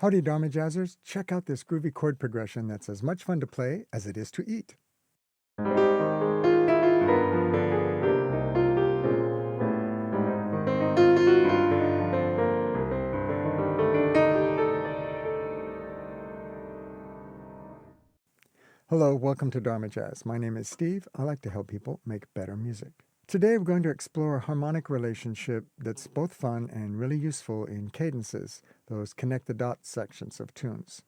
Howdy, Dharmajazzers! Check out this groovy chord progression that's as much fun to play as it is to eat. Hello, welcome to Dharmajazz. My name is Steve. I like to help people make better music. Today we're going to explore a harmonic relationship that's both fun and really useful in cadences, those connect-the-dots sections of tunes.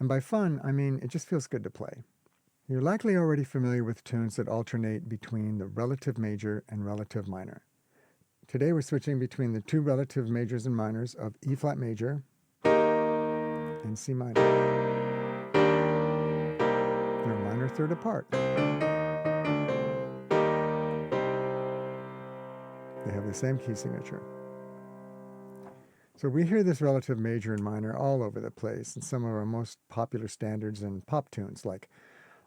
And by fun, I mean it just feels good to play. You're likely already familiar with tunes that alternate between the relative major and relative minor. Today we're switching between the two relative majors and minors of E-flat major and C minor. They're a minor third apart. They have the same key signature. So we hear this relative major and minor all over the place in some of our most popular standards and pop tunes like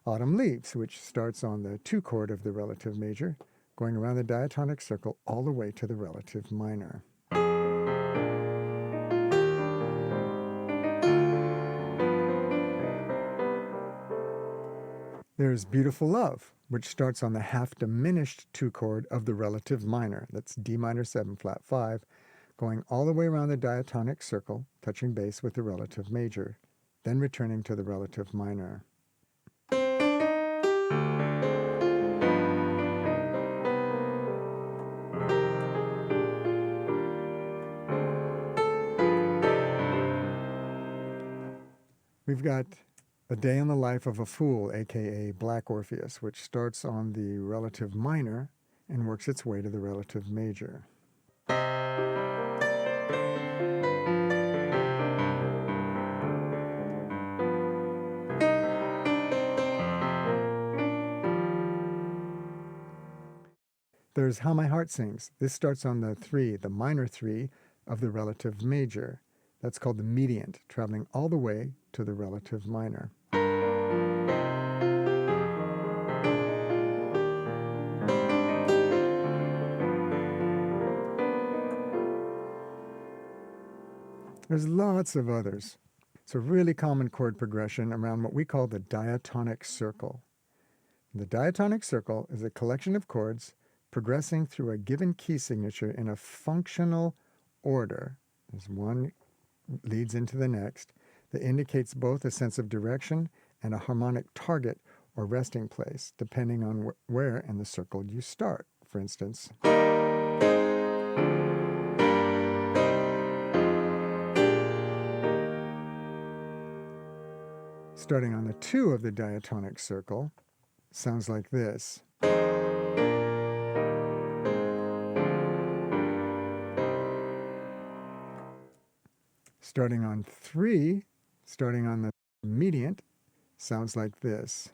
Autumn Leaves, which starts on the 2 chord of the relative major, going around the diatonic circle all the way to the relative minor. There's Beautiful Love, which starts on the half-diminished 2 chord of the relative minor. That's D minor 7 flat 5, going all the way around the diatonic circle, touching base with the relative major, then returning to the relative minor. We've got A Day in the Life of a Fool, aka Black Orpheus, which starts on the relative minor and works its way to the relative major. There's How My Heart Sings. This starts on the 3, the minor 3 of the relative major. That's called the mediant, traveling all the way to the relative minor. There's lots of others. It's a really common chord progression around what we call the diatonic circle. The diatonic circle is a collection of chords progressing through a given key signature in a functional order. As one leads into the next, that indicates both a sense of direction and a harmonic target or resting place, depending on where in the circle you start. For instance, starting on the 2 of the diatonic circle sounds like this. Starting on 3, starting on the mediant, sounds like this.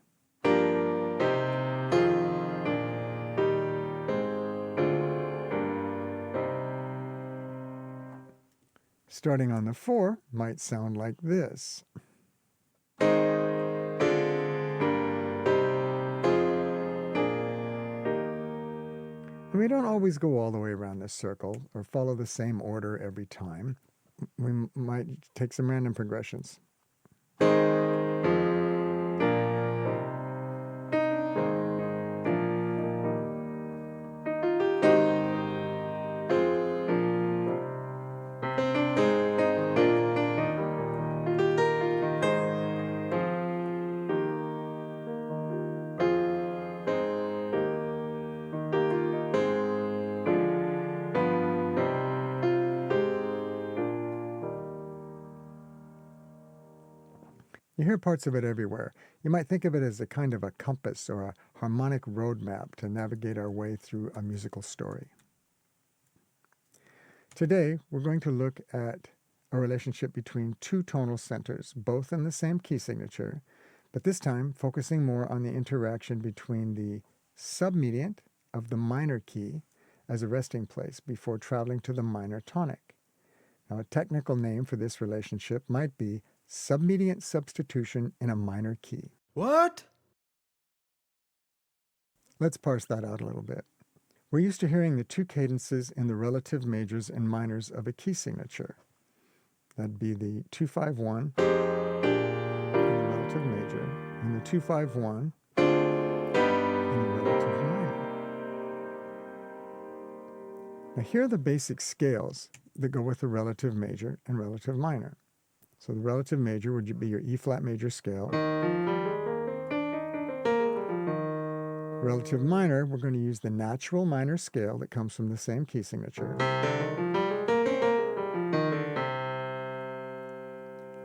Starting on the 4 might sound like this. And we don't always go all the way around this circle or follow the same order every time. We might take some random progressions. You hear parts of it everywhere. You might think of it as a kind of a compass or a harmonic roadmap to navigate our way through a musical story. Today, we're going to look at a relationship between 2 tonal centers, both in the same key signature, but this time focusing more on the interaction between the submediant of the minor key as a resting place before traveling to the minor tonic. Now, a technical name for this relationship might be Submediant Substitution in a minor key. What? Let's parse that out a little bit. We're used to hearing the 2 cadences in the relative majors and minors of a key signature. That'd be the 2-5-1 in the relative major, and the 2-5-1 in the relative minor. Now here are the basic scales that go with the relative major and relative minor. So the relative major would be your E-flat major scale. Relative minor, we're going to use the natural minor scale that comes from the same key signature.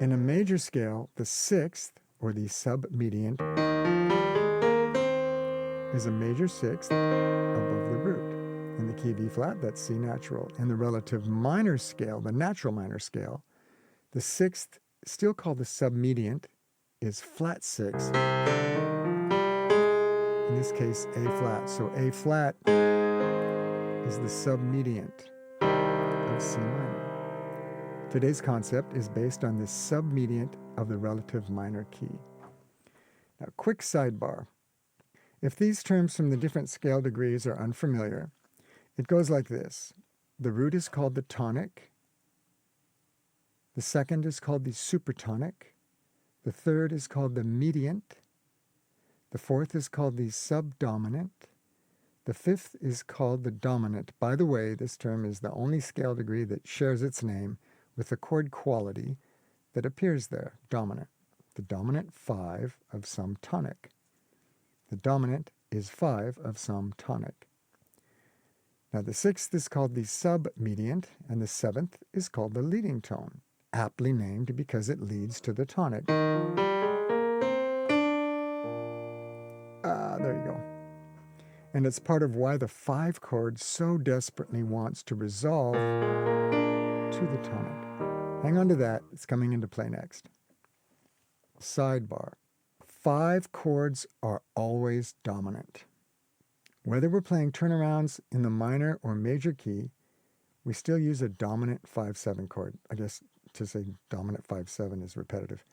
In a major scale, the sixth, or the submediant, is a major sixth above the root. In the key of E-flat, that's C natural. In the relative minor scale, the natural minor scale, the sixth, still called the submediant, is flat six. In this case, A-flat. So A-flat is the submediant of C minor. Today's concept is based on the submediant of the relative minor key. Now, quick sidebar. If these terms from the different scale degrees are unfamiliar, it goes like this. The root is called the tonic. The second is called the supertonic. The third is called the mediant. The fourth is called the subdominant. The fifth is called the dominant. By the way, this term is the only scale degree that shares its name with the chord quality that appears there, dominant. The dominant 5 of some tonic. The dominant is 5 of some tonic. Now the sixth is called the submediant, and the seventh is called the leading tone, aptly named because it leads to the tonic. There you go. And it's part of why the 5 chord so desperately wants to resolve to the tonic. Hang on to that. It's coming into play next. Sidebar. 5 chords are always dominant. Whether we're playing turnarounds in the minor or major key, we still use a dominant 5-7 chord. I guess to say dominant 5-7 is repetitive.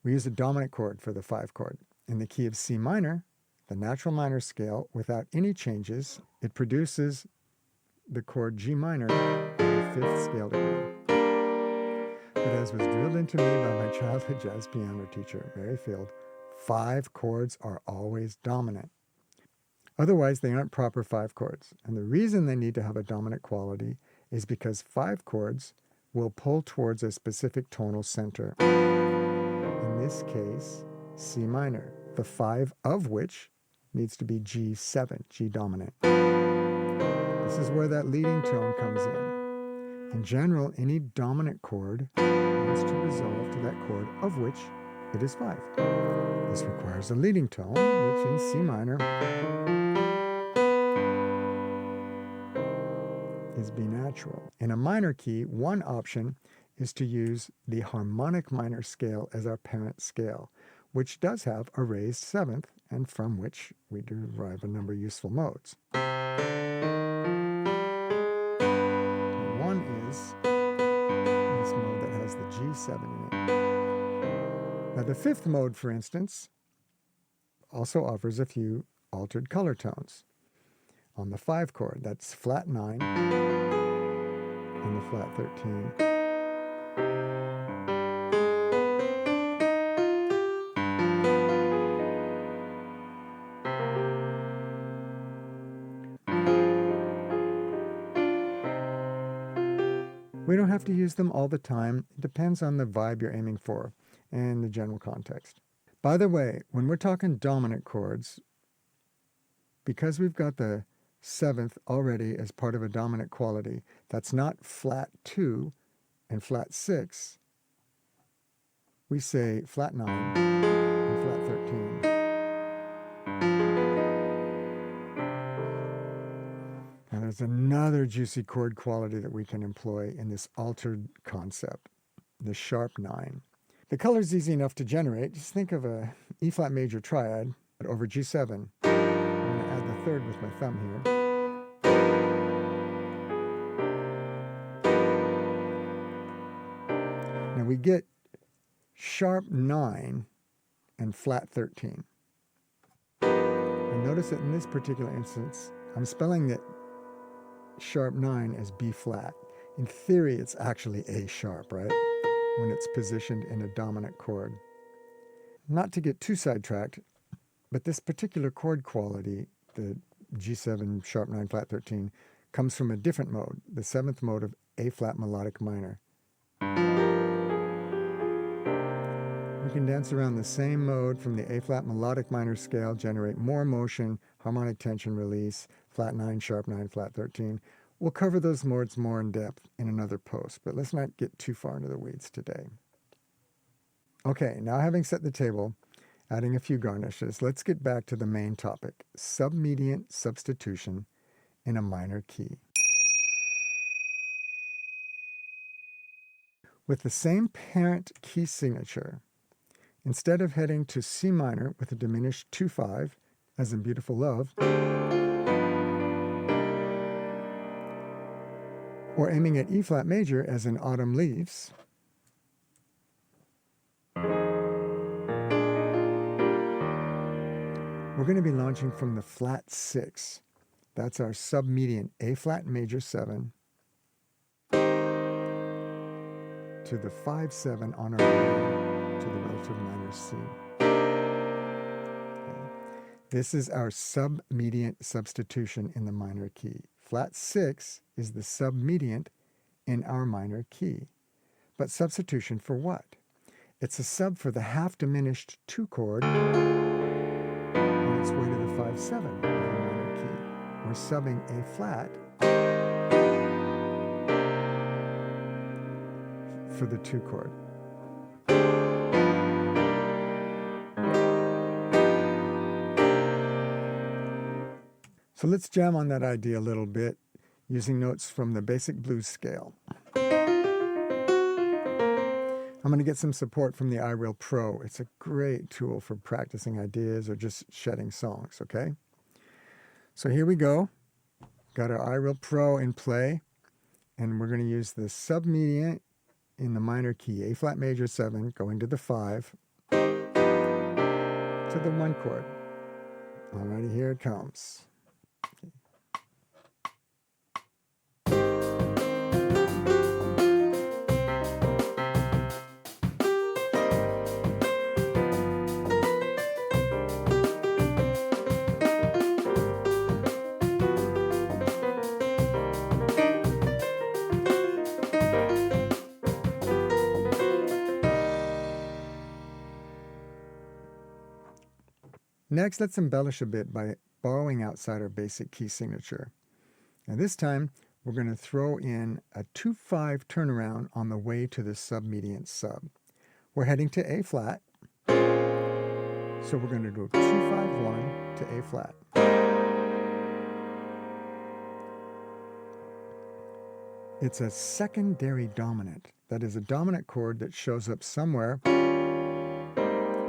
We use a dominant chord for the 5 chord. In the key of C minor, the natural minor scale, without any changes, it produces the chord G minor in the 5th scale degree. But as was drilled into me by my childhood jazz piano teacher, Mary Field, 5 chords are always dominant. Otherwise, they aren't proper 5 chords. And the reason they need to have a dominant quality is because 5 chords will pull towards a specific tonal center. In this case, C minor, the 5 of which needs to be G7, G dominant. This is where that leading tone comes in. In general, any dominant chord wants to resolve to that chord of which it is 5. This requires a leading tone, which in C minor is B natural. In a minor key, one option is to use the harmonic minor scale as our parent scale, which does have a raised 7th, and from which we derive a number of useful modes. One is this mode that has the G7 in it. Now the 5th mode, for instance, also offers a few altered color tones. On the 5 chord, that's flat 9 and the flat 13. We don't have to use them all the time. It depends on the vibe you're aiming for and the general context. By the way, when we're talking dominant chords, because we've got the 7th already as part of a dominant quality, that's not flat 2 and flat 6. We say flat 9 and flat 13. Now there's another juicy chord quality that we can employ in this altered concept, the sharp 9. The color's easy enough to generate. Just think of a E-flat major triad over G7. I'm going to add the 3rd with my thumb here. Now we get sharp 9 and flat 13. And notice that in this particular instance, I'm spelling that sharp 9 as B flat. In theory, it's actually A sharp, right? when it's positioned in a dominant chord. Not to get too sidetracked, but this particular chord quality, the G7 sharp 9 flat 13, comes from a different mode, the 7th mode of A flat melodic minor. You can dance around the same mode from the A flat melodic minor scale, generate more motion, harmonic tension release, flat 9 sharp 9 flat 13. We'll cover those modes more in depth in another post, but let's not get too far into the weeds today. Okay, now having set the table, adding a few garnishes, let's get back to the main topic, submediant substitution in a minor key. With the same parent key signature, instead of heading to C minor with a diminished 2-5, as in Beautiful Love, or aiming at E flat major as in Autumn Leaves, we're going to be launching from the flat 6. That's our submediant A flat major 7 to the 5-7 on our way to the relative minor C. Okay. This is our submediant substitution in the minor key. Flat 6 is the submediant in our minor key. But substitution for what? It's a sub for the half diminished 2 chord on its way to the 5-7 of the minor key. We're subbing A flat for the 2 chord. So let's jam on that idea a little bit using notes from the basic blues scale. I'm going to get some support from the iReal Pro. It's a great tool for practicing ideas or just shedding songs, okay? So here we go. Got our iReal Pro in play, and we're going to use the submediant in the minor key, A flat major 7, going to the 5, to the 1 chord. Alrighty, here it comes. Next, let's embellish a bit by borrowing outside our basic key signature. Now this time, we're going to throw in a 2-5 turnaround on the way to the submediant sub. We're heading to A flat, so we're going to do 2-5-1 to A flat. It's a secondary dominant. That is a dominant chord that shows up somewhere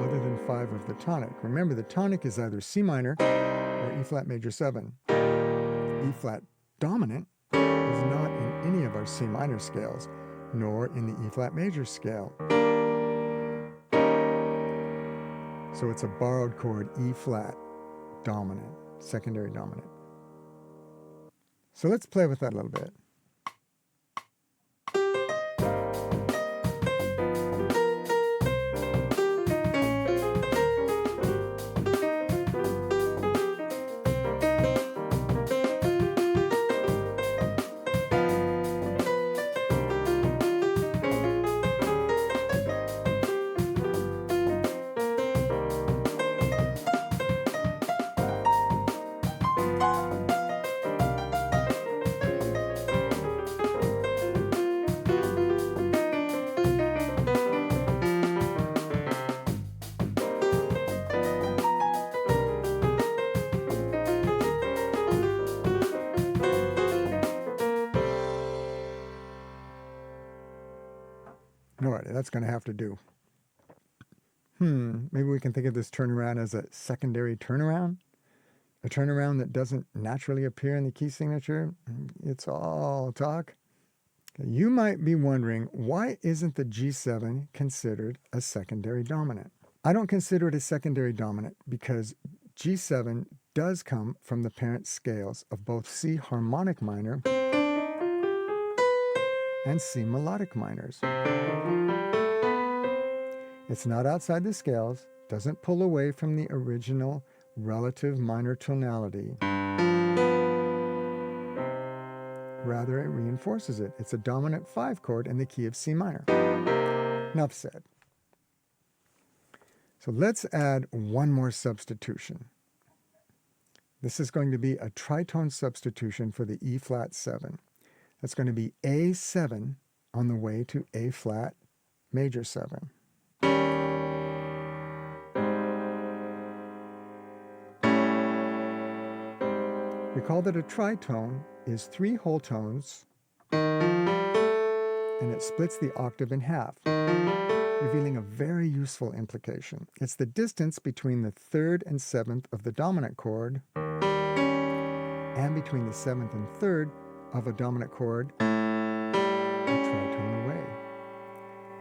other than 5 of the tonic. Remember, the tonic is either C minor or E flat major 7. E flat dominant is not in any of our C minor scales, nor in the E flat major scale. So it's a borrowed chord, E flat dominant, secondary dominant. So let's play with that a little bit. Alright, that's going to have to do. Maybe we can think of this turnaround as a secondary turnaround? A turnaround that doesn't naturally appear in the key signature? It's all talk. You might be wondering, why isn't the G7 considered a secondary dominant? I don't consider it a secondary dominant because G7 does come from the parent scales of both C harmonic minor and C melodic minors. It's not outside the scales, doesn't pull away from the original relative minor tonality. Rather, it reinforces it. It's a dominant 5 chord in the key of C minor. Enough said. So let's add one more substitution. This is going to be a tritone substitution for the E flat 7. That's going to be A7 on the way to A flat major 7. Recall that a tritone is 3 whole tones, and it splits the octave in half, revealing a very useful implication. It's the distance between the 3rd and 7th of the dominant chord and between the 7th and 3rd of a dominant chord a tritone away.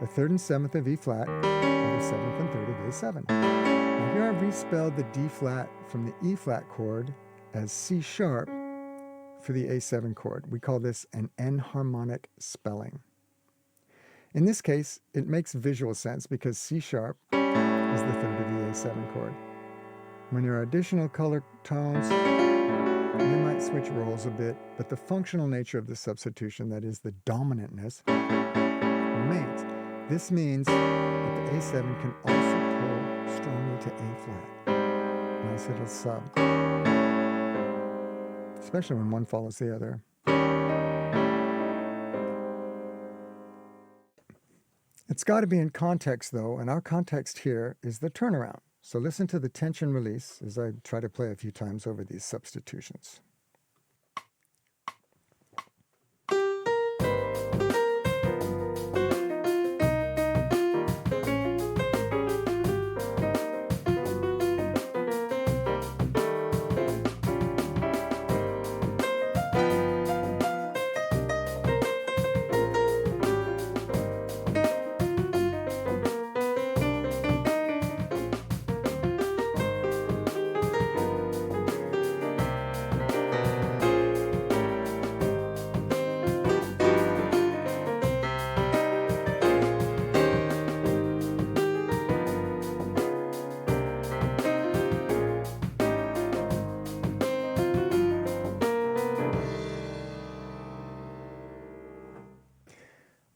The 3rd and 7th of E flat are the 7th and 3rd of A7. Now here I've respelled the D flat from the E flat chord as C sharp for the A7 chord. We call this an enharmonic spelling. In this case, it makes visual sense because C sharp is the 3rd of the A7 chord. When there are additional color tones, they might switch roles a bit, but the functional nature of the substitution, that is the dominantness, remains. This means that the A7 can also pull strongly to A flat. Nice little sub. Especially when one follows the other. It's got to be in context, though, and our context here is the turnaround. So listen to the tension release as I try to play a few times over these substitutions.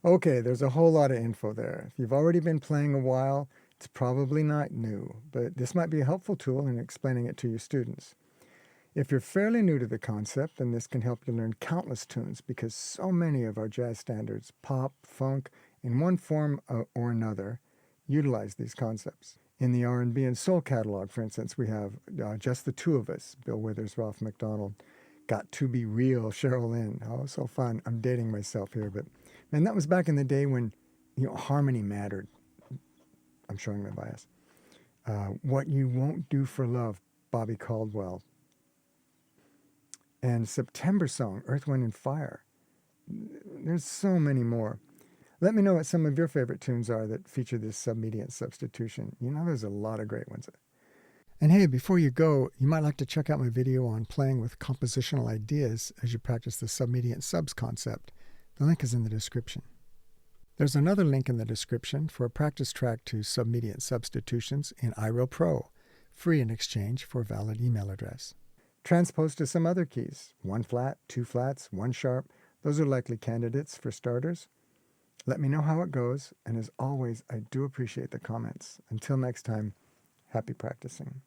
Okay, there's a whole lot of info there. If you've already been playing a while, it's probably not new, but this might be a helpful tool in explaining it to your students. If you're fairly new to the concept, then this can help you learn countless tunes because so many of our jazz standards, pop, funk, in one form or another, utilize these concepts. In the R&B and soul catalog, for instance, we have Just the Two of Us, Bill Withers, Ralph McDonald, Got to Be Real, Cheryl Lynn. Oh, so fun. I'm dating myself here, but man, that was back in the day when, harmony mattered. I'm showing my bias. What You Won't Do for Love, Bobby Caldwell. And September Song, Earth, Wind, and Fire. There's so many more. Let me know what some of your favorite tunes are that feature this submediant substitution. There's a lot of great ones. And hey, before you go, you might like to check out my video on playing with compositional ideas as you practice the submediant subs concept. The link is in the description. There's another link in the description for a practice track to submediant substitutions in iReal Pro, free in exchange for a valid email address. Transpose to some other keys, 1 flat, 2 flats, 1 sharp. Those are likely candidates for starters. Let me know how it goes, and as always, I do appreciate the comments. Until next time, happy practicing.